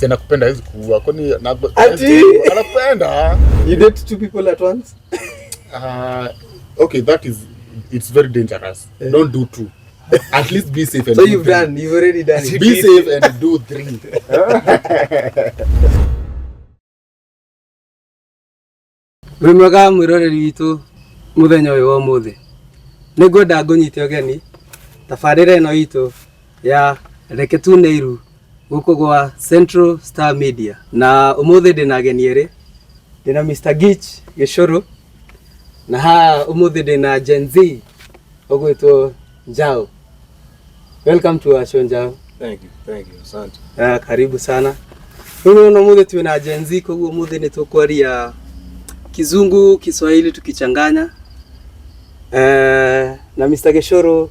Sina kupenda hizi kuua kwani anapenda. You date two people at once? Okay, it's very dangerous. Don't do two. At least be safe and so do you've already done it. Be safe and do 3. Mwega mwiroreri witu muthenya uyu wa muthi. Ningwenda ngunyite ogeni tabarĩra ĩno itu ya Reke Tuneiru guku gwa Central Star Media. Na umuthi ndina ageni eri. Ndina Mr. Gitch Gicuru na umuthi ndina Gen Z ogwitwo Njau. Welcome to our show, Njau. Thank you, asante. Karibu sana. Unaona umuthi tuna Gen Z kwa umuthi ni tukwaria Kizungu, Kiswahili tukichanganya. Na Mr. Gicuru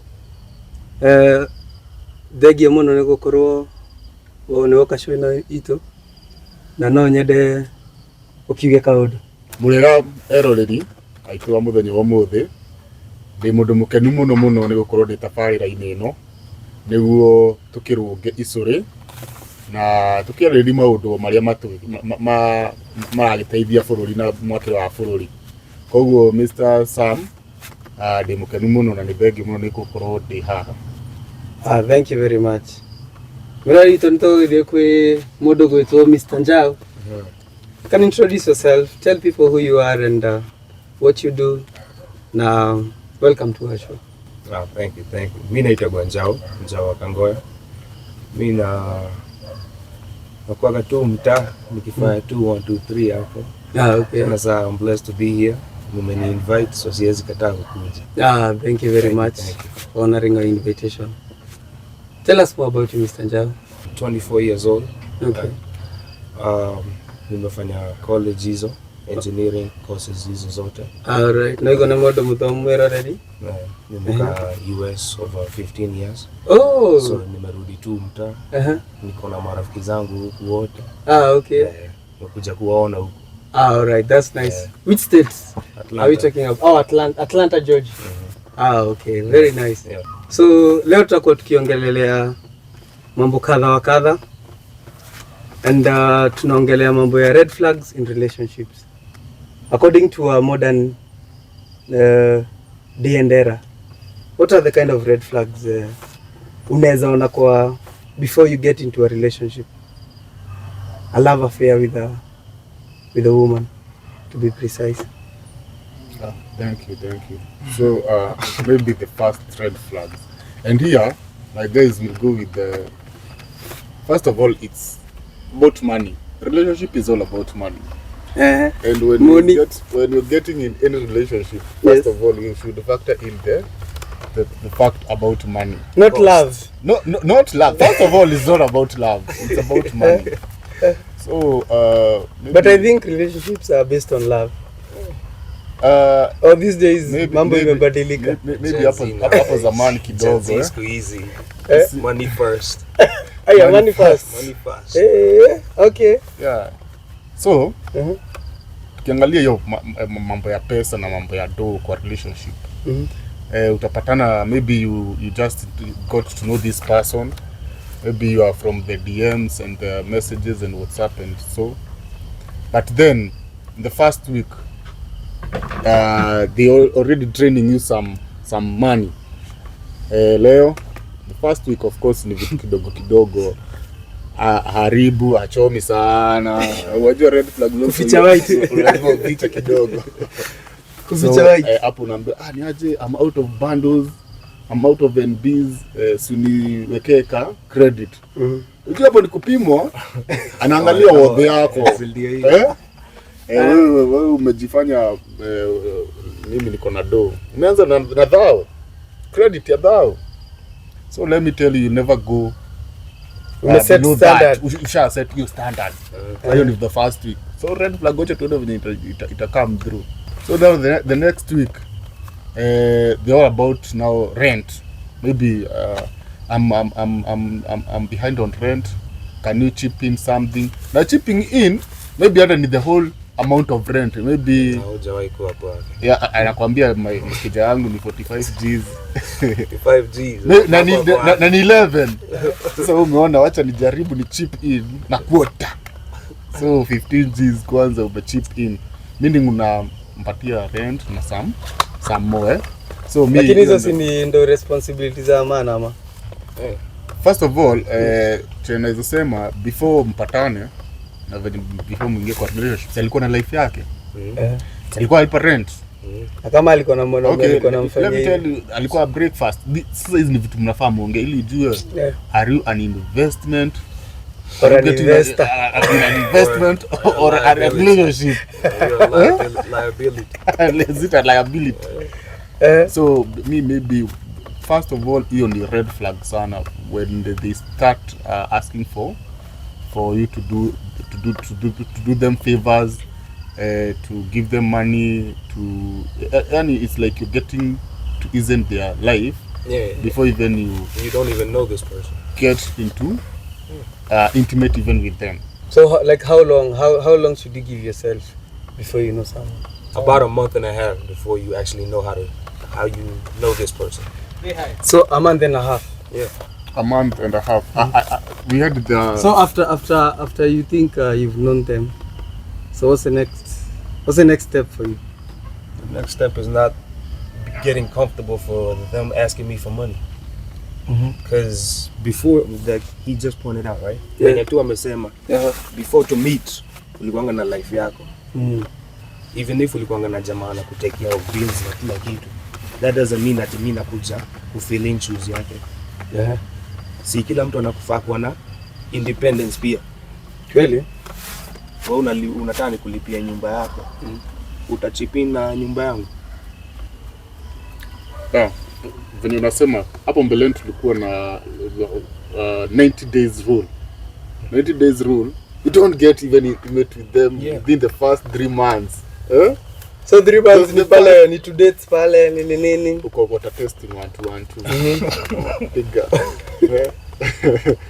thengio muno ni gukorwo ni woka show ino itu na no nyende ukiuge kaundu. Murega eroreri aitu wa muthenya wa muthi ndi mundu mukenu muno ni gukorwo ndi tabarĩra-inĩ ĩno niguo tukirunge icuri na tukiarĩrĩria maundu maria maragĩteithia bũrũri na mwakĩra wa bũrũri. Koguo Mr. Sam ndi mukenu muno na ni thengio muno ni gukorwo ndi haha. Thank you very much. Murari tonto kwe mundu gwitwo Mr. Njau. Can you introduce yourself? Tell people who you are and what you do. Now, welcome to our show. Thank you. Mimi naitwa Njau wa Kangoya. Mimi nakuwa tu mtaa nikifanya 2 1 2 3 hapo. Okay. And I'm blessed to be here. Mumeni invite so siwezi kataa kuja. Thank you very much for honoring our invitation. Tell us more about you, Mr. Njau. 24 years old. Okay. Nimefanya college hizo, engineering courses hizo zote. Alright. Na iko na modo mthomo already? Nimekaa US over 15 years. Oh. So nimerudi tu mtaa. Niko na marafiki zangu huku wote. Okay. Nakuja kuwaona huku. Alright, that's nice. Which states Atlanta. are we talking about? Atlanta, Georgia. Okay, very nice. Yeah. So leo tutakuwa tukiongelelea mambo kadha wa kadha and tunaongelea mambo ya red flags in relationships according to a modern day and era. What are the kind of red flags unaweza ona kwa before you get into a relationship, a love affair with a woman, to be precise? Thank you. So maybe the first red flags, and here my guys will go with the first of all, it's about money. Relationship is all about money. And when you're getting in any relationship, first of all you should factor in the fact about money. Not love. No, not love. First of all, it's not about love. It's about money. So but I think relationships are based on love. These days mambo imebadilika. Maybe hapo zamani kidogo. It's easy. Money first. Money first. Okay. Yeah. So tukiangalia hiyo mambo ya pesa na mambo ya do kwa relationship. Utapatana, maybe you just got to know this person. Maybe you are from the DMs and the messages and WhatsApp and so. But then in the first week they already draining you some money. Leo the first week of course ni vitu kidogo haribu achomi sana. Unajua red flag kuficha white lazima ufiche kidogo. Kuficha white hapo unaambia ni aje, I'm out of bundles, I'm out of NBs, suniwekee ka credit. Unajua hapo ni kupimwa, anaangalia wadhi yako. Wewe umejifanya mimi niko na do. Umeanza na dhao. Credit ya dhao. So let me tell you never go set standard. You shall set your standard. Hiyo ni the first week. So red flag gocha tuone venye ita come through. So now the next week they all about now rent. Maybe I'm behind on rent. Can you chip in something? Now chipping in maybe hata ni the whole amount of rent maybe Hujawahi kuwa kwake. yeah, anakwambia mkija yangu ni 45 Gs 55 Gs. na ni 11. Sasa wewe umeona, wacha nijaribu ni chip in na quota, so 15 Gs kwanza ume chip in, meaning unampatia rent na some more so me, lakini hizo si ni ndo responsibility za maana ama first of all tunaweza sema before mpatane na before mwingie kwa relationship alikuwa na life yake. Alikuwa alipa rent. Na kama alikuwa na mwanaume alikuwa anamfanyia. Let me tell you, alikuwa breakfast. Sasa hizi ni vitu mnafaa muongee ili ujue are you an investment or an investor, an investment or a relationship. Liability. Is it a liability? So me maybe first of all hiyo ni red flag sana when they start asking for you to do them favors, to give them money, to and it's like you're getting to ease their life before even you don't even know this person, get into intimate even with them. So like how long should you give yourself before you know someone? About a month and a half before you actually know how you know this person. So a month and a half. Yeah. A month and a half. We had the. So after you think you've known them, so what's the next step for you? The next step is not getting comfortable for them asking me for money. Because before, like he just pointed out, right? Yeah. Tu amesema before to meet ulikuanga na life yako. Even if ulikuanga na jamaa na kutake care of bills na kila kitu, that doesn't mean that mimi nakuja kufeel shoes yake. Si kila mtu anakufaa kuwa na independence pia. Kweli? Wewe unataka kulipia nyumba yako. Utachipina nyumba yangu. Venye unasema hapo mbeleni tulikuwa na 90 days rule. 90 days rule. You don't get even intimate with them within the first 3 months. So 3 months ni pale ni to date pale nini uko water testing 1 2 piga.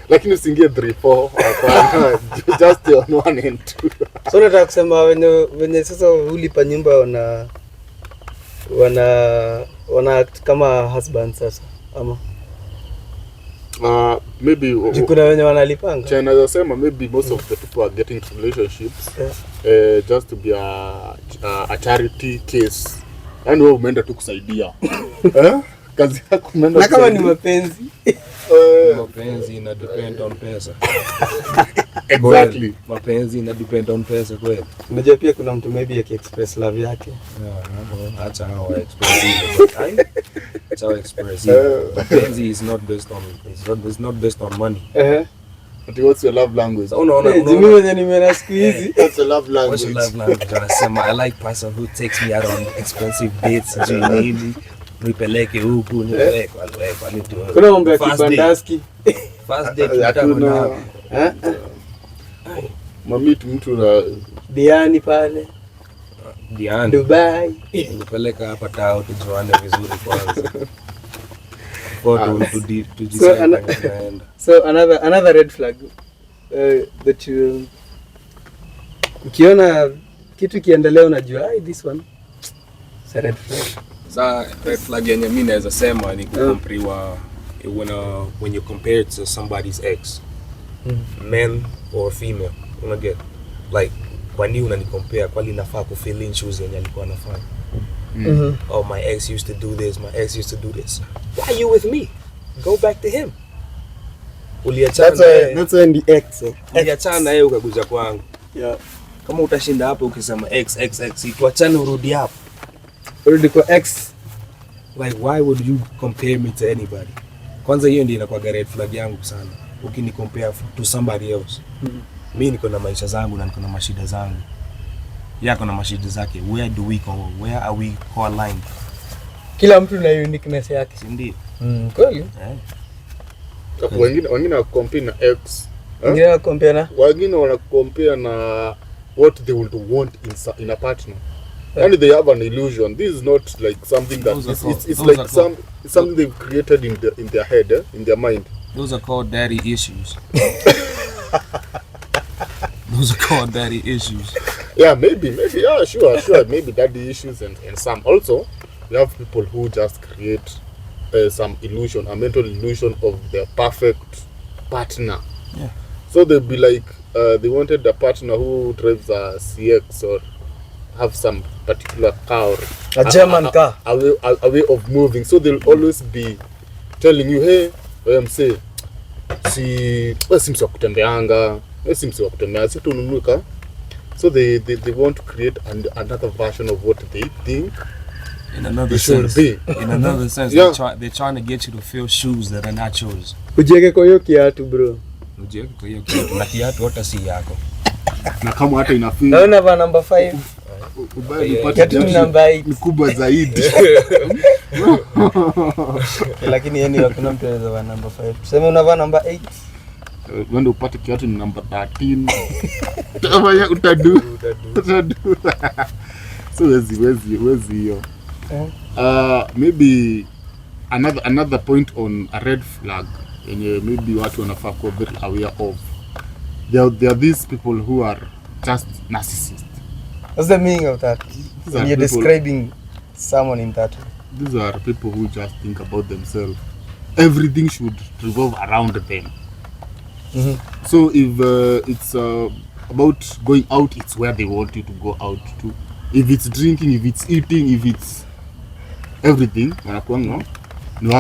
Lakini usiingie 3 4 hapana, just on 1 and 2. So nataka kusema wenye sasa ulipa nyumba wana act kama husband sasa ama maybe kuna wenye wanalipanga. China nasema maybe most of the people are getting into relationships just to be a charity case. And wewe umeenda tu kusaidia. Kazi yako umeenda. Na kama ni mapenzi. Mapenzi ina depend on pesa. Exactly. Mapenzi ina depend on pesa kweli. Unajua pia kuna mtu maybe express love yake. Acha hao express it. Acha hao express it. Mapenzi is not based on money. What's your love language? Mimi mwenye nimeona siku hizi. What's your love language? What's your love language? Anasema I like person who takes me out on expensive dates. Nini? Nipeleke huku, nipeleke kwa nitu. Kuna mambo ya kibandaski. First date tunataka mami mtu na Diani pale. Diani. Dubai. Nipeleka hapa tao tujuane vizuri kwanza. So another red flag that you ukiona kitu kiendelea unajua this one is a red flag. Sa red flag yenye mimi naweza sema ni kukompariwa when you compare it to somebody's ex, man or female, unaget like kwa nini unanicompare, kwa nini nafaa kufeel shoes yenye alikuwa anafanya. Oh, my ex used to do this, my ex used to do this. Why are you with me? Go back to him. That's when the ex. Uliachana na yeye ukakuja kwangu. Yeah. Kama utashinda hapo ukisema ex, tuachane urudi hapo. Urudi kwa ex. Like why would you compare me to anybody? Kwanza hiyo ndio inakuwa red flag yangu sana. Ukini compare to somebody else. Mimi niko na maisha zangu na niko na mashida zangu. Yako na mashida zake. Where are we co-aligned? Kila mtu na uniqueness yake. Ndio. Kweli? Wengine wana compare na ex. Wengine wana compare na? Wengine wana compare na what they would want in a partner. And they have an illusion. This is not like something that it's like something they've created in their head, in their mind. Those are called daddy issues. Those are called daddy issues. Yeah, maybe, yeah, sure, maybe daddy issues and some. Also, we have people who just create some illusion, a mental illusion of their perfect partner. Yeah. So they'll be like, they wanted a partner who drives a CX or have some particular car, or A German car. a way of moving. So they'll always be telling you, hey, say, si msi wa kutembeanga, si msi wa kutembea, si tununue car. So they want to create another version of what they think in another it should sense. be. In another sense, Yeah. they're trying to get you to feel shoes that are not yours. Ujiweke kwa hiyo kiatu bro. Ujiweke kwa hiyo kiatu na kiatu hata si yako. Na kama hata inafeel Naona va number 5. ubaya nipate Kiatu ni number 8. ni kubwa zaidi. Lakini yani hakuna mtu anaweza va number 5. Tuseme unavaa number 8. Wende upate kiatu ni number 13. Utafanya utadu. So wezi hiyo. Maybe another point on a red flag yenye maybe watu wanafaa kuwa very aware of. There are these people who are just narcissists. What's the meaning of that? These When are you're people- describing someone in that way. These are people who just think about themselves. Everything should revolve around them. So if it's about going out, it's where they want you to go out to. If it's drinking, if it's eating, if it's everything, wanakuanga ni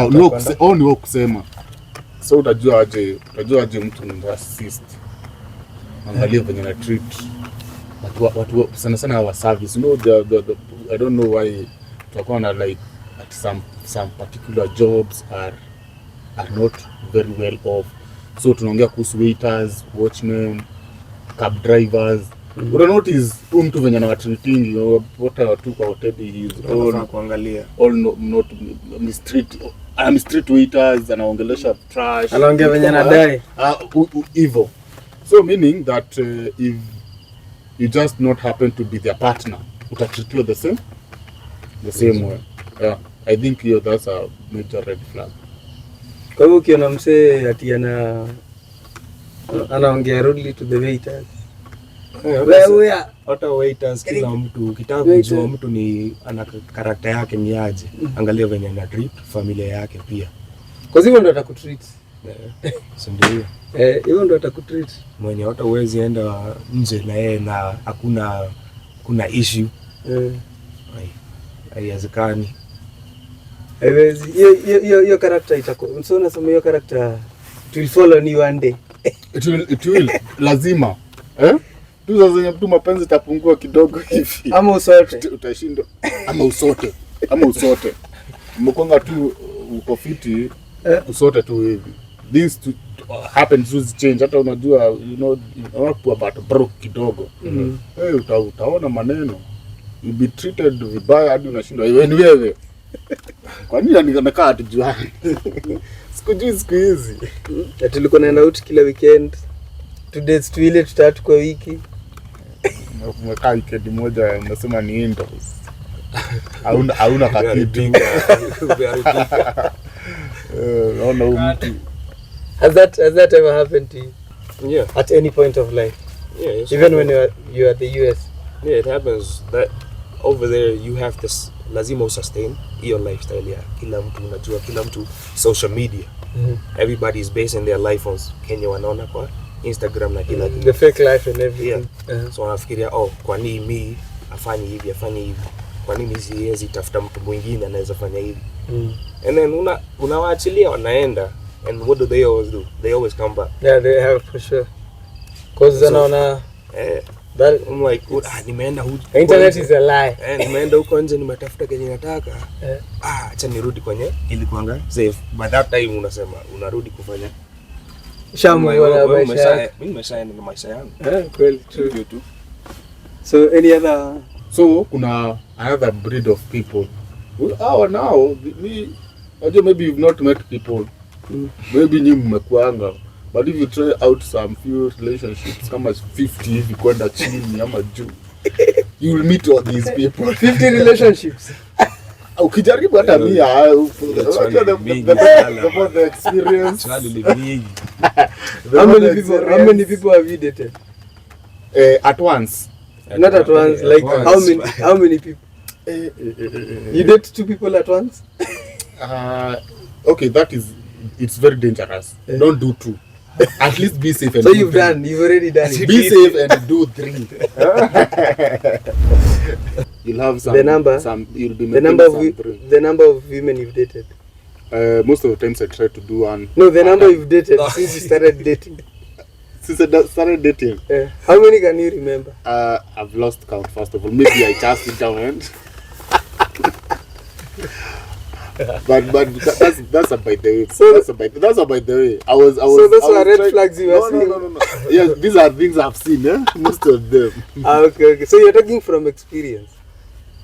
wao kusema. So utajua aje mtu ni racist. Angalia venye na treat watu sana hawa service. You know the I don't know why tutakuwa na like at some particular jobs are not very well off. So tunaongea kuhusu waiters, watchmen, cab drivers. Una notice mtu venye na treating wote watu kwa hoteli hizo. Unafaa kuangalia. All not street waiters, anaongelesha trash. Anaongea venye anadai. Evil. So meaning that if you just not happen to be their partner, utatreat you the same way. Yeah, I think that's a major red flag. Kwa hivyo ukiona msee ati anaongea rudely to the waiters. Wewe Hata waiters, kila mtu ukitaka kujua mtu ni ana karakta yake ni aje, angalia venye ana treat familia yake pia. kwa hivyo ndo atakutreat. Si ndio hiyo? Hivyo ndo atakutreat. Mwenye hata uwezi enda nje na yeye na kuna issue. Haiwezekani. Haiwezi. Hiyo character itakuwa. Msio nasema hiyo character it will follow you one day. It will lazima. Tu sasa zenye mtu mapenzi tapungua kidogo hivi. Ama usote. Utashindwa. Ama usote. Mkonga tu uko fiti usote tu hivi. This happens to change. Hata unajua unakuwa but broke kidogo. Utaona maneno. You be treated vibaya hadi unashindwa wewe. Kwa nini anakaa tujuani? Siku hizi. Tulikuwa naenda out kila weekend. 2 days tuile tutatu kwa wiki. Umekaa weekend moja unasema ni indoors. Hauna kakitu. Naona mtu. Has that ever happened to you? Yeah. At any point of life? Yeah. Even when you're at the US? Yeah, it happens that over there you have this lazima usustain your lifestyle ya kila mtu, unajua kila mtu social media. Everybody is basing their life on Kenya wanaona kwa Instagram na kila kitu. The fake life and everything. Yeah. So wanafikiria kwa nini mimi afanye hivi. Kwa nini siwezi tafuta mtu mwingine anaweza fanya hivi? And then unawaachilia wanaenda, and what do? They always come back. Yeah, they have for sure. Cause anaona that I'm like nimeenda huko. Internet is a lie. Nimeenda huko nje nimetafuta kenye nataka. Acha nirudi kwenye ilikuanga safe. By that time unasema unarudi kufanya shamu wala maisha. Mimi nimeshaenda na maisha yangu. Kweli true tu. So any other kuna another breed of people. Now maybe you've not met people. Maybe ni mmekuanga. But if you try out some few relationships kama 50 hivi kwenda chini ama juu, you will meet all these people. 50 relationships. Ukijaribu hata mimi the experience. How many people have you dated? At once. Not at once. Like once. how many people? You date 2 people at once? Okay, it's very dangerous. Don't do 2. At least be safe and So do you've 3. you've already done it. Be safe and do 3. You'll have some. The number? You'll be The number of women you've dated. Most of the times I try to do one. No, the number you've dated since you started dating. Since I started dating, How many can you remember? I've lost count. First of all, maybe I just sit down and. but that's a by the way. So that's a by the way. I was. So those I were was red trying- flags you were seeing? No. Yes, these are things I've seen. Most of them. Okay. So you're talking from experience.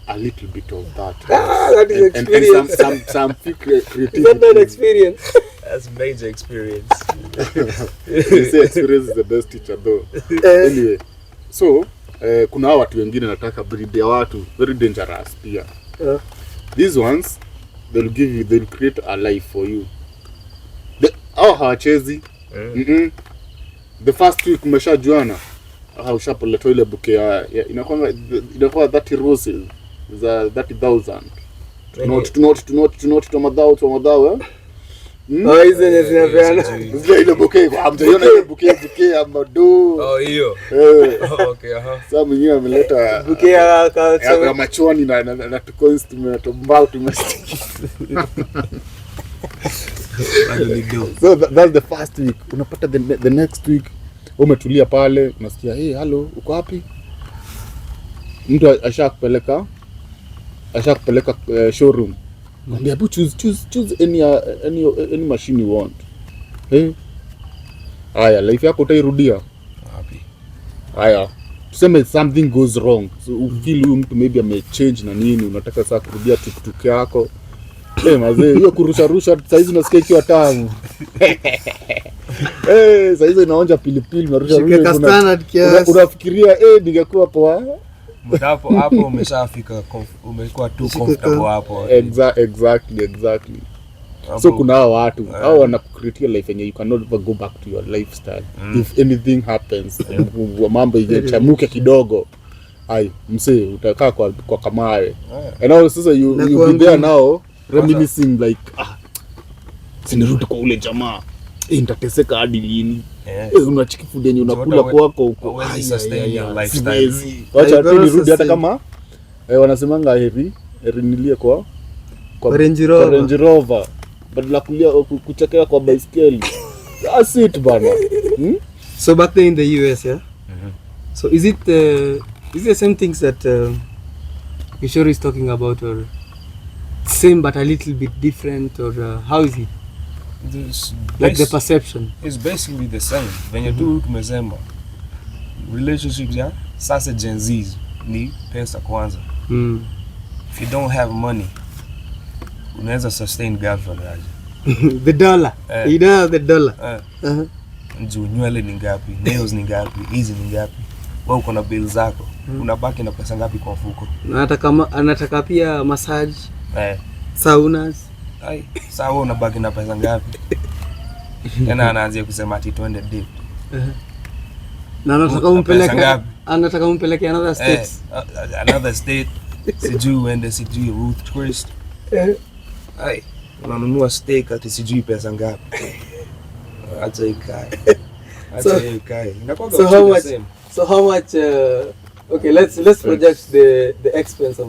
A little bit of that. That is experience. And some few creativity. Is that not experience? That's major experience. They say experience is the best teacher though. Anyway, so kuna hawa watu wengine nataka breed ya watu very dangerous pia. These ones they'll create a life for you. Hawachezi. The first week umeshajuana. Ushapoleta ile buke ya inakuwa 30 roses za 30,000. Not tomadao. Hizo zenye zinapeana. Zile ile buke hamjaiona ile buke ya mado. Oh, hiyo. Okay, Sasa mwingine ameleta Buke ya ya machoni na coins tumetombao tumestiki. So that's the first week. Unapata the next week umetulia pale unasikia hello uko wapi? Mtu ashakupeleka showroom. Mwambie abu choose any machine you want. Haya, life yako utairudia. Wapi? Haya. Tuseme something goes wrong. So ufeel huyu mtu maybe amechange na nini, unataka sasa kurudia tuktuk yako. Mazee, hiyo kurusha saizi unasikia ikiwa tamu. Saizi inaonja pilipili unarusha. Unafikiria ningekuwa poa. Hapo umeshafika umekuwa too comfortable hapo. Exactly. So kuna hao watu hao wanakucreate life yenye you cannot ever go back to your lifestyle. If anything happens, mambo ikichamuke kidogo, msee utakaa kwa kamawe. And now sasa you be there now reminiscing like sinirudi kwa ule jamaa. Nitateseka hadi lini? Unachiki food yenye unakula kwako huko. Wacha tu nirudi hata kama wanasemanga heri nilie kwa Range Rover badala kulia kuchekea kwa baiskeli. That's it bana. So back there in the US, yeah? So is it the same things that Kishore is talking about, or same but a little bit different, or how is it? Like the perception? It's basically the same. Venye tu tumesema relationships ya sasa Gen Z's ni pesa kwanza. If you don't have money, unaweza sustain girlfriend aje? The dollar. You don't have the dollar. Njoo nywele ni ngapi? Nails ni ngapi? Hizi ni ngapi? Wewe uko na bill zako. Unabaki na pesa ngapi kwa mfuko? Na anataka pia massage. Saunas. Sasa wewe unabaki na pesa ngapi? Tena anaanza kusema ati twende date. Na anataka umpeleke another states. Another state. Sijui uende sijui Ruth Chris. Unanunua steak ati sijui pesa ngapi. Acha ikae. So how much okay, let's project the expense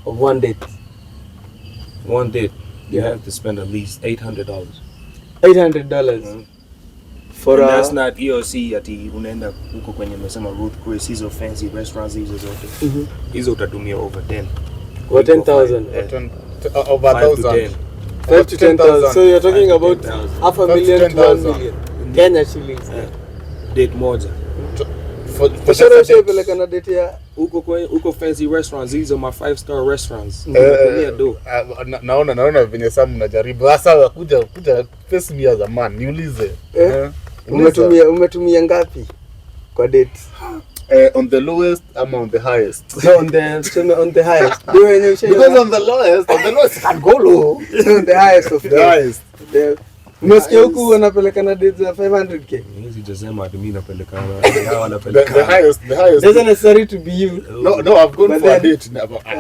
of one date. One date, you have to spend at least $800. $800 for and that's not EOC ati unaenda huko kwenye mesema Ruth Chris, hizo fancy restaurants hizo zote. Hizo utatumia over 10. Or 10,000. Over 1,000. 5 to 10,000. So you're talking about half a million to 1 million Kenya shillings. Date moja. For sure ushaipeleka na date ya huko fancy restaurants hizo ma 5-star restaurants. Naona venye Sam unajaribu. Sasa kuja face me as a man. Niulize. Umetumia ngapi kwa date? On the lowest ama on the highest? No, on the highest. Because on the lowest can go low. On the highest of the highest. Umesikia huku wanapelekana dates za 500k? Mimi sijasema ati mimi napelekana. Hao The wanapelekana. highest. Doesn't necessary to be you. No, I've gone But for a then- date in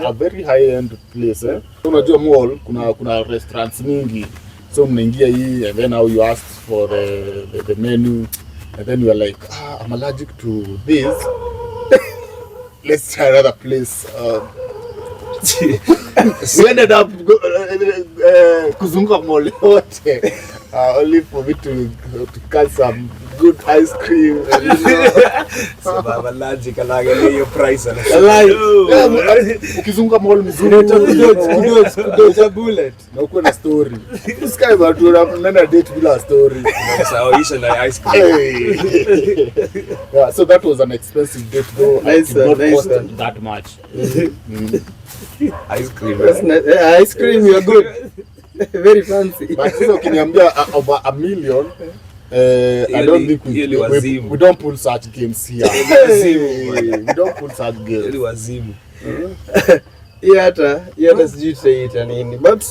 a very high end place. Unajua mall kuna restaurants mingi. So mnaingia hii and then now you ask for the menu and then you are like, I'm allergic to this. Let's try another place. We ended up kuzunguka mall yote only for me to catch some good ice cream. So baba logic alaga hiyo price ana. Ukizunguka mall mzuri Kudoja bullet. na uko na story. This guy but unaenda date bila story. Sawaisha na ice cream. Hey. Yeah, so that was an expensive date though. Nice It did not one, nice cost one. that much. Ice cream. That's nice. Ice cream, you're good. Very fancy. But sasa ukiniambia over a million, I don't think we don't pull such games here. We don't pull such games. Ili wazimu. Hii hata sijui tutaita nini. But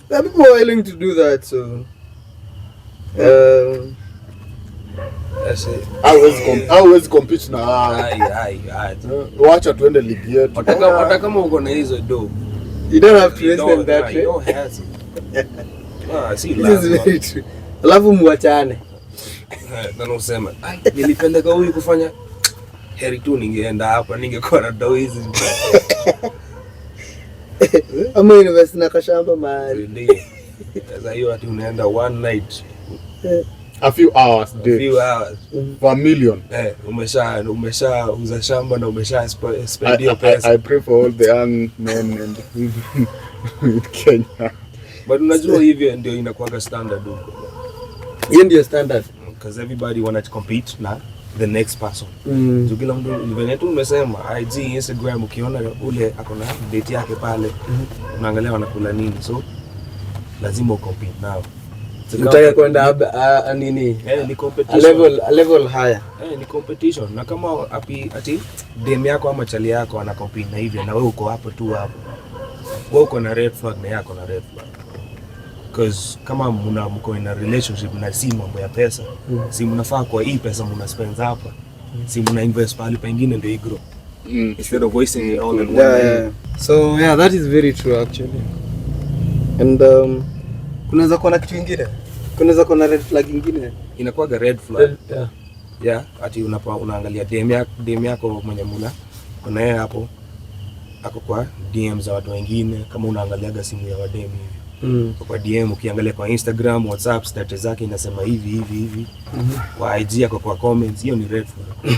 there are people willing to do that, so That's it. Hauwezi compete na Ai. wacha tuende ligi yetu. Hata kama uko na hizo do. you don't have to explain that You way. don't have to. Si This is lazima. very true. Alafu muachane. Na usema, nilipendeka huyu kufanya heri tu ningeenda hapa ningekuwa na do hizi. Ama university na kashamba mahali. Ndio. Sasa hiyo ati unaenda one night, A few hours a day few hours. for a million. Umesha uza shamba na umesha spend hiyo pesa. I pray for all the young men and in Kenya. But unajua hivyo ndio inakuwa standard huko. Hiyo ndio standard. Because everybody wanna compete na the next person. Mm. So kila mtu vile tu umesema IG, Instagram, ukiona ule akona date yake pale, unaangalia wanakula nini. So lazima ucompete nao. Unataka kwenda nini? Ni competition. A level higher. Ni competition. Na kama ati dem yako ama chali yako ana compete na hivyo na wewe uko hapo tu hapo. Wewe uko na red flag na yako na red flag. Because kama mko in a relationship na si mambo ya pesa, si mnafaa kwa hii pesa mna spend hapa. Si mna invest pale pengine ndio igrow. Instead of wasting it all in one. Yeah. So yeah, that is very true actually. And kunaweza kuwa na kitu kingine. Kunaweza kuwa na red flag nyingine. Inakuwa red flag. Yeah. Yeah, ati unaangalia DM yako mwenye kuna yeye hapo ako kwa DM za watu wengine, kama unaangaliaga simu ya wadem hivi. Kwa DM ukiangalia kwa Instagram, WhatsApp status zake inasema hivi. Kwa IG yako kwa comments, hiyo ni red flag.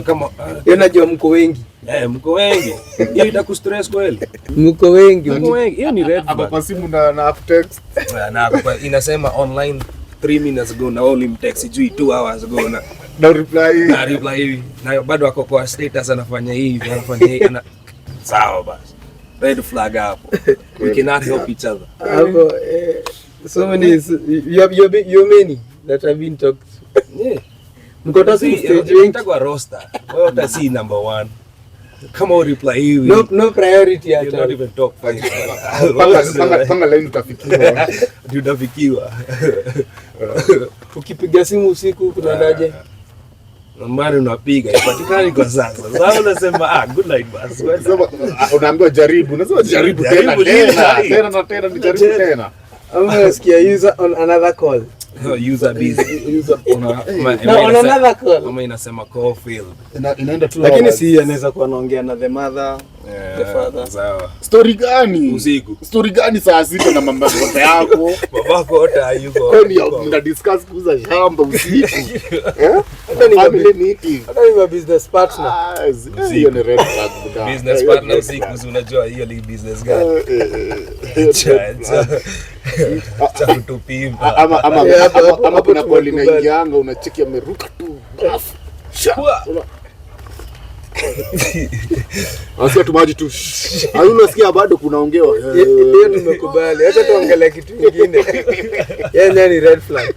Kama Najua mko wengi. Mko wengi. Hiyo itakustress kweli. Mko wengi. Hiyo ni red flag. Kwa simu na text. Na kwa inasema online 3 minutes ago na only text juu 2 hours ago na reply hivi. Na bado ako kwa status anafanya hivi. Sawa basi. Red flag hapo. We cannot help each other. Hapo so many you many that have been talked. Yeah. Mko tatu stage wengi. Itakuwa roster. Wewe utasi number 1. Kama u reply hivi. No priority at You all. not even talk 5. panga line utafikiwa. Utafikiwa. Ukipiga simu usiku kunaendaje? Nambari unapiga ipatikani kwa sasa. Sasa unasema good night basi. Unaambiwa jaribu. Unasema jaribu tena. Tena ni jaribu tena. Ama nasikia user on another call. User busy. User on another call. Ama inasema call failed. Inaenda tu. Lakini si anaweza kuwa anaongea na the mother, the father. Sawa. Story gani? Usiku. Story gani saa sita na mambo yako? Babako hata hayuko. Kwani mna discuss kuuza shamba usiku? Hata ni Family meeting. hata ni business partner. Hiyo ni red flag. Business partner usiku, unajua hiyo ni business gani? Cha kutupima. Ama kuna poli na ingianga unacheki ameruka tu. Asikia tumaji tu. Hayo unasikia bado kunaongewa. Hiyo tumekubali. Acha tuongelee kitu kingine. Yeye ni red flag.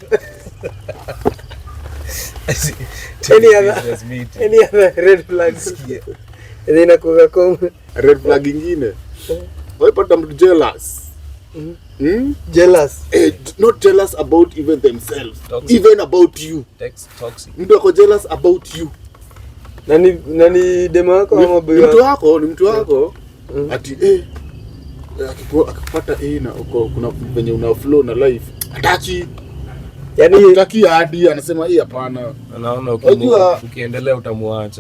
Any other red flags? Inakuwa kama red flag nyingine. Wewe pata mtu jealous. Jealous. Not jealous about even themselves, Toxic. even about you. Toxic. Mtu ako jealous about you. Nani demo wako ama boy Ni wako? mtu wako ati akipata na kuna venye una flow na life hataki, Yani hataki hadi anasema hapana, Anaona ukiendelea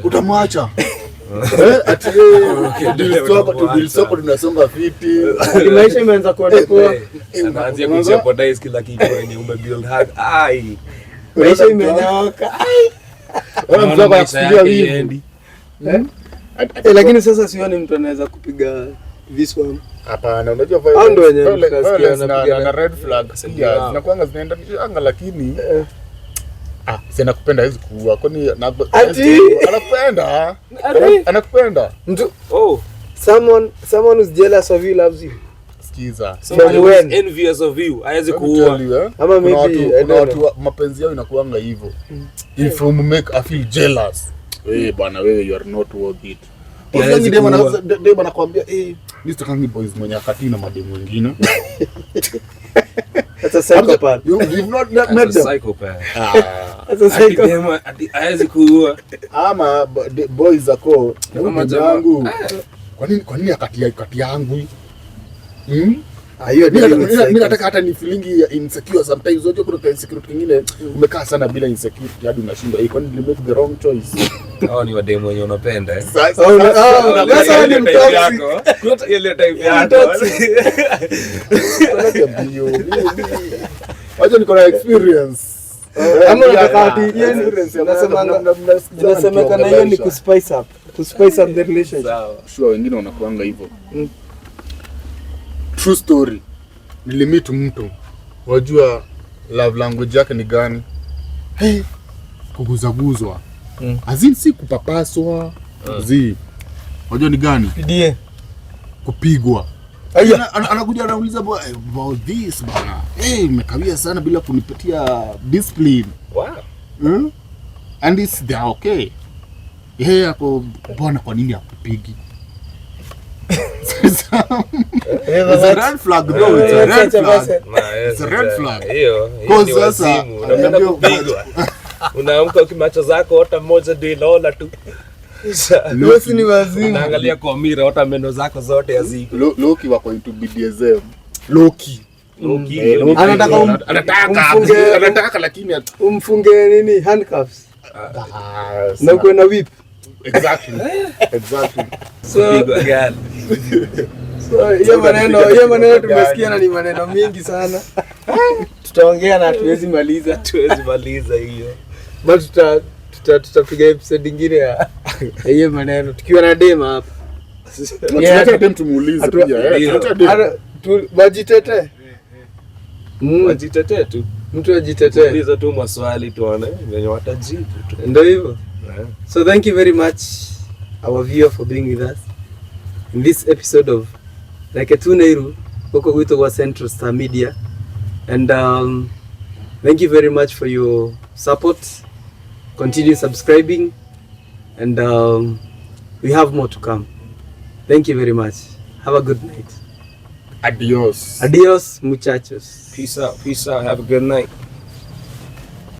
utamwacha ati soko tunasonga fiti, maisha imeanza kuona poa. anaanza kujeopardize kila kitu yenye umebuild hard. Maisha imenyooka. wewe mtu wako anakufikiria hivi. Lakini sasa sioni mtu anaweza kupiga this one. Hapana, unajua Hao ndio wenye violence tunasikia anapiga na red flag zinakuanga zinaenda anga, lakini nakupenda hizi kuua kwani anakupenda Mtu someone who's jealous of you loves you. Sikiza, Somebody who is envious of you hawezi kuua. Ama maybe kuna watu mapenzi yao inakuanga hivyo. If you make I feel jealous, bwana wewe you are not worth it. Ndio anakuambia Mr. Boys mwenye akati na mademu wengine. That's a psychopath. You've not met That's them. a psychopath. That's a psychopath. Hawezi kuua. Ama boys ako kama jangu. Kwa nini akati yangu? Hiyo Mimi nataka hata ni feeling ya insecure sometimes. Unajua kuna insecurity kingine umekaa sana bila insecurity hadi unashindwa kwani ni make the wrong choice. Hao ni wademu wenye unapenda Sasa ni mtoxic. Kuna ile type yako. Wacha niko na experience. Ama unataka ati unasemekana hiyo ni kuspice up the relationship. Sure, wengine wanakuanga hivyo. True story. Nilimit mtu. Wajua love language yake ni gani? Kuguzaguzwa. Azin si kupapaswa. Wajua ni gani? PDA. Kupigwa. Anakuja anauliza about this bana. Umekawia sana bila kunipatia discipline. Wow. And they are okay. Hapo bwana kwa nini akupigi? It's a red flag though. It's a red flag. It's a red flag. Hiyo ni wazimu. Unaenda kupigwa. Unaamka ukimacho zako hata moja ndio inaona tu. Loki ni wazimu. Unaangalia kwa mira hata meno zako zote haziko. Loki wako into BDSM. Loki anataka lakini umfunge nini handcuffs na uko na whip. Exactly. So girl. Hiyo maneno tumesikia na ni maneno mingi sana. Tutaongea na hatuwezi maliza hiyo. But tutapiga episode nyingine ya hiyo maneno tukiwa na dema hapa. Tunataka dem tumuulize pia. Wajitete. Wajitete tu. Mtu ajitetee. Uliza tu maswali tuone venye watajibu tu. Ndio hivyo. So thank you very much our viewer for being with us in this episode of Reketu Nairu huko kwetu kwa Central Star Media, and thank you very much for your support. Continue subscribing, and we have more to come. Thank you very much. Have a good night. Adios. Adios muchachos. Peace out. Have a good night.